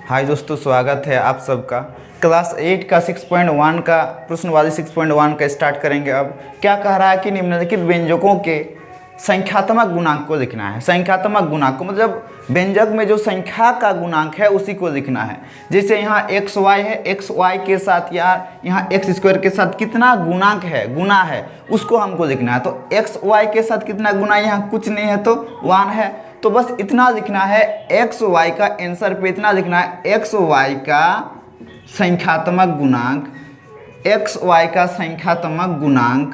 हाय दोस्तों, स्वागत है आप सबका। क्लास 8 का 6.1 का प्रश्नवादी 6.1 का स्टार्ट करेंगे। अब क्या कह रहा है कि निम्नलिखित व्यंजकों के संख्यात्मक गुणांक को लिखना है। संख्यात्मक गुणांक को मतलब व्यंजक में जो संख्या का गुणांक है उसी को लिखना है। जैसे यहाँ एक्स वाई है, एक्स वाई के साथ यहाँ एक्स स्क्वायर के साथ कितना गुणांक है, गुना है, उसको हमको लिखना है। तो एक्स वाई के साथ कितना गुना, यहाँ कुछ नहीं है तो 1 है। तो बस इतना लिखना है, एक्स वाई का आंसर पे इतना लिखना है, एक्स वाई का संख्यात्मक गुणांक, एक्स वाई का संख्यात्मक गुणांक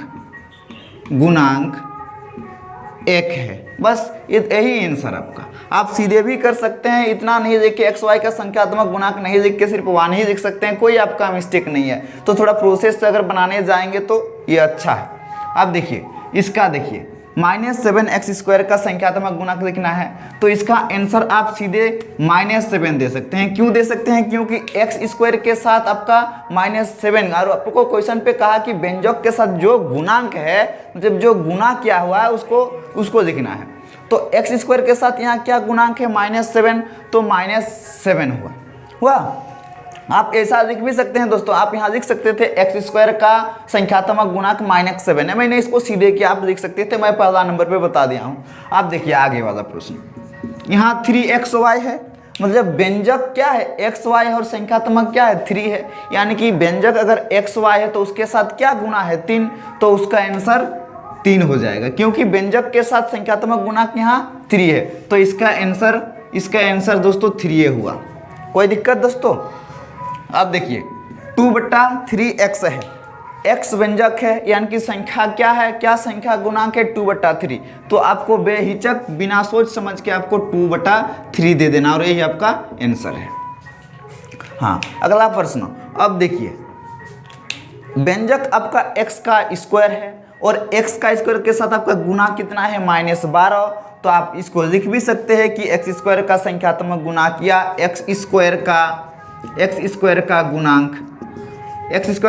1 है। बस यही आंसर आपका। आप सीधे भी कर सकते हैं, इतना नहीं लिख के एक्स वाई का संख्यात्मक गुणांक नहीं लिख के सिर्फ 1 ही लिख सकते हैं, कोई आपका मिस्टेक नहीं है। तो थोड़ा प्रोसेस से अगर बनाने जाएंगे तो ये अच्छा है। अब देखिए इसका, देखिए -7x² का संख्यात्मक गुणांक लिखना है तो इसका आंसर आप सीधे -7 दे सकते हैं। क्यों दे सकते हैं? क्योंकि x² के साथ आपका -7, और आपको क्वेश्चन पे कहा कि व्यंजक के साथ जो गुणांक है, मतलब जो गुना किया हुआ है उसको लिखना है। तो x² के साथ यहाँ क्या गुणांक है, -7, तो -7 हुआ। आप ऐसा लिख भी सकते हैं दोस्तों, आप यहाँ लिख सकते थे x² का संख्यात्मक गुणांक -7 है। मैंने इसको सीधे किया, आप लिख सकते थे, मैं पहला नंबर पे बता दिया हूँ। आप देखिए आगे वाला प्रश्न, यहाँ 3xy है, मतलब व्यंजक क्या है, xy है और संख्यात्मक क्या है, 3 है। यानी कि व्यंजक अगर xy है तो उसके साथ क्या गुना है, 3, तो उसका आंसर 3 हो जाएगा। क्योंकि व्यंजक के साथ संख्यात्मक गुणांक यहाँ 3 है, तो इसका आंसर दोस्तों 3 हुआ। कोई दिक्कत दोस्तों? अब देखिए 2/3x है, x व्यंजक है, यानी कि संख्या क्या है, क्या संख्या गुणांक है, 2/3। तो आपको बेहिचक बिना सोच समझ के आपको 2/3 दे देना और यही आपका आंसर है। हाँ, अगला प्रश्न। अब देखिए व्यंजक आपका x का स्क्वायर है और x का स्क्वायर के साथ आपका गुना कितना है, -12। तो आप इसको लिख भी सकते हैं कि x² का संख्यात्मक गुणांक या x²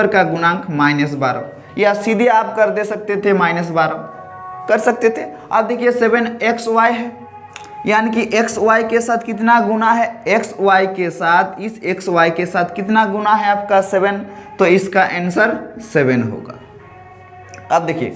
का गुणांक -12, या सीधे आप कर दे सकते थे -12 कर सकते थे। अब देखिए 7xy है, यानी कि xy के साथ कितना गुना है, xy के साथ, इस xy के साथ कितना गुना है आपका 7, तो इसका आंसर 7 होगा। अब देखिए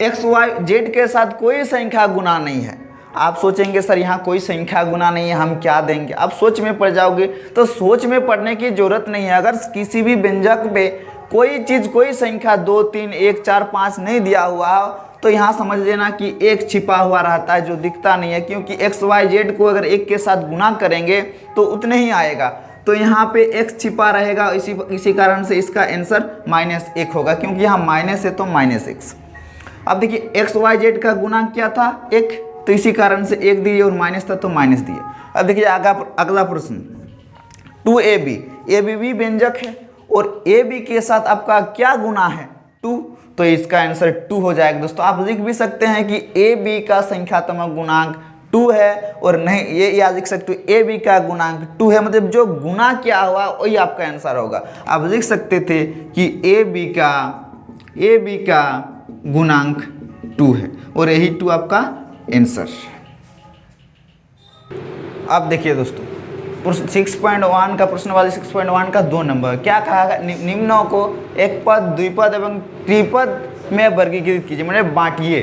xy z के साथ कोई संख्या गुना नहीं है। आप सोचेंगे सर यहाँ कोई संख्या गुना नहीं है, हम क्या देंगे? आप सोच में पड़ जाओगे। तो सोच में पड़ने की जरूरत नहीं है। अगर किसी भी व्यंजक में कोई चीज़, कोई संख्या 2, 3, 1, 4, 5 नहीं दिया हुआ तो यहाँ समझ लेना कि 1 छिपा हुआ रहता है जो दिखता नहीं है। क्योंकि xyz को अगर 1 के साथ गुना करेंगे तो उतने ही आएगा। तो यहाँ पे x छिपा रहेगा, इसी कारण से इसका आंसर -1 होगा, क्योंकि यहाँ माइनस है तो -x। अब देखिए xyz का गुणांक क्या था, 1, तो इसी कारण से 1 दिए और माइनस था तो माइनस दिए। अब देखिए अगला प्रश्न, 2ab, ab भी व्यंजक है और ab के साथ आपका क्या गुना है, 2, तो इसका आंसर 2 हो जाएगा। दोस्तों आप लिख भी सकते हैं कि ab का संख्यात्मक गुणांक 2 है, और नहीं ये याद लिख सकते हो ab का गुणांक 2 है, मतलब जो गुना किया हुआ वही आपका आंसर होगा। आप लिख सकते थे कि ab का गुणांक 2 है और यही 2 आपका आंसर। अब देखिए दोस्तों 6.1 का प्रश्नवादी 6.1 का 2 नंबर क्या कहा, निम्नों को एक पद, द्विपद एवं त्रिपद में वर्गीकृत कीजिए, मतलब बांटिए।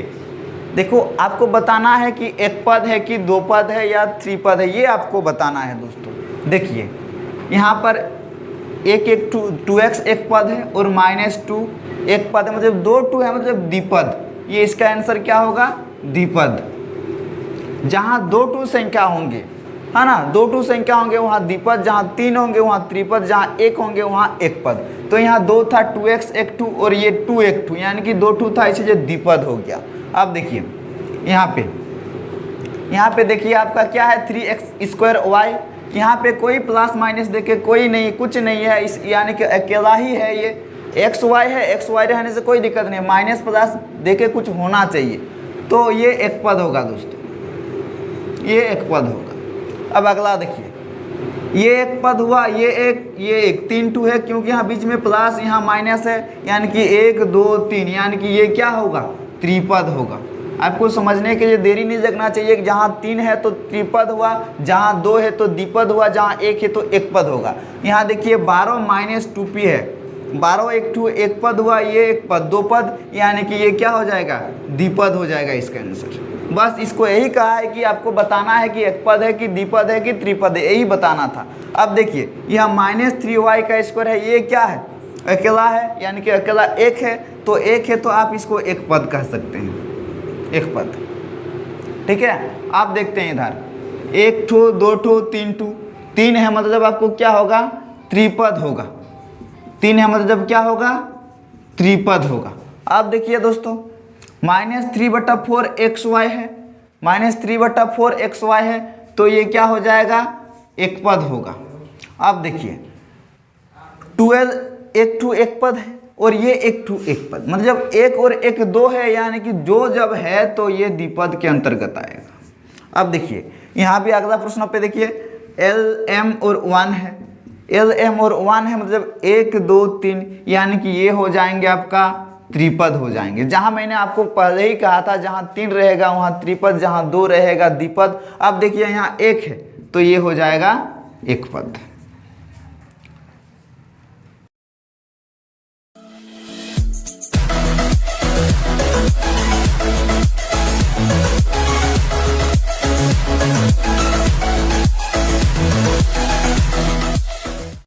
देखो आपको बताना है कि एक पद है कि 2 पद है या त्रिपद है, ये आपको बताना है दोस्तों। देखिए यहाँ पर 2x एक पद है और -2 एक पद है, मतलब 2 2 है, मतलब द्विपद। ये इसका आंसर क्या होगा, द्विपद। जहाँ 2 2 संख्या होंगे, है ना, 2 2 संख्या होंगे वहाँ द्विपद, जहाँ 3 होंगे वहाँ त्रिपद, जहाँ 1 होंगे वहाँ एक पद। तो यहाँ 2 था, 2x एक 2 और ये 2 एक 2, यानी कि 2 2 था, इसलिए द्विपद हो गया। अब देखिए यहाँ पे देखिए आपका क्या है, 3x²y। यहाँ पे कोई प्लस माइनस देखे कोई नहीं, कुछ नहीं है, इस यानी कि अकेला ही है। ये xy है, xy रहने से कोई दिक्कत नहीं, माइनस प्लस देखे कुछ होना चाहिए, तो ये एक पद होगा दोस्तों, ये एक पद होगा। अब अगला देखिए ये एक पद हुआ, ये एक 3 2 है, क्योंकि यहाँ बीच में प्लस यहाँ माइनस है, यानी कि 1 2 3, यानी कि ये क्या होगा, त्रिपद होगा। आपको समझने के लिए देरी नहीं लगना चाहिए कि जहाँ 3 है तो त्रिपद हुआ, जहाँ 2 है तो द्विपद हुआ, जहाँ 1 है तो एक पद होगा। यहाँ देखिए 12 माइनस 2p है, 12 एक टू एक पद हुआ, ये एक पद, 2 पद, यानी कि ये क्या हो जाएगा, द्विपद हो जाएगा इसका आंसर। बस इसको यही कहा है कि आपको बताना है कि एक पद है कि द्विपद है कि त्रिपद है, यही बताना था। अब देखिए यह -3y का स्क्वायर है, ये क्या है, अकेला है, यानी कि अकेला एक है, तो एक है तो आप इसको एक पद कह सकते हैं, एक पद। ठीक है, आप देखते हैं इधर 1 ठो 2 ठो 3 ठो, 3 है मतलब आपको क्या होगा, त्रिपद होगा। 3 है मतलब क्या होगा, त्रिपद होगा। अब देखिए दोस्तों -3/4 xy है, -3/4 xy है, तो ये क्या हो जाएगा, एक पद होगा। अब देखिए 12 एक टू एक पद है और ये एक टू एक पद, मतलब जब 1 और 1 2 है, यानी कि जो जब है तो ये द्विपद के अंतर्गत आएगा। अब देखिए यहाँ भी अगला प्रश्न पे देखिए L M और 1 है, L M और 1 है, मतलब 1 2 3, यानी कि ये हो जाएंगे आपका त्रिपद हो जाएंगे। जहाँ मैंने आपको पहले ही कहा था जहाँ 3 रहेगा वहाँ त्रिपद, जहाँ 2 रहेगा द्विपद। अब देखिए यहाँ 1 है तो ये हो जाएगा एक पद।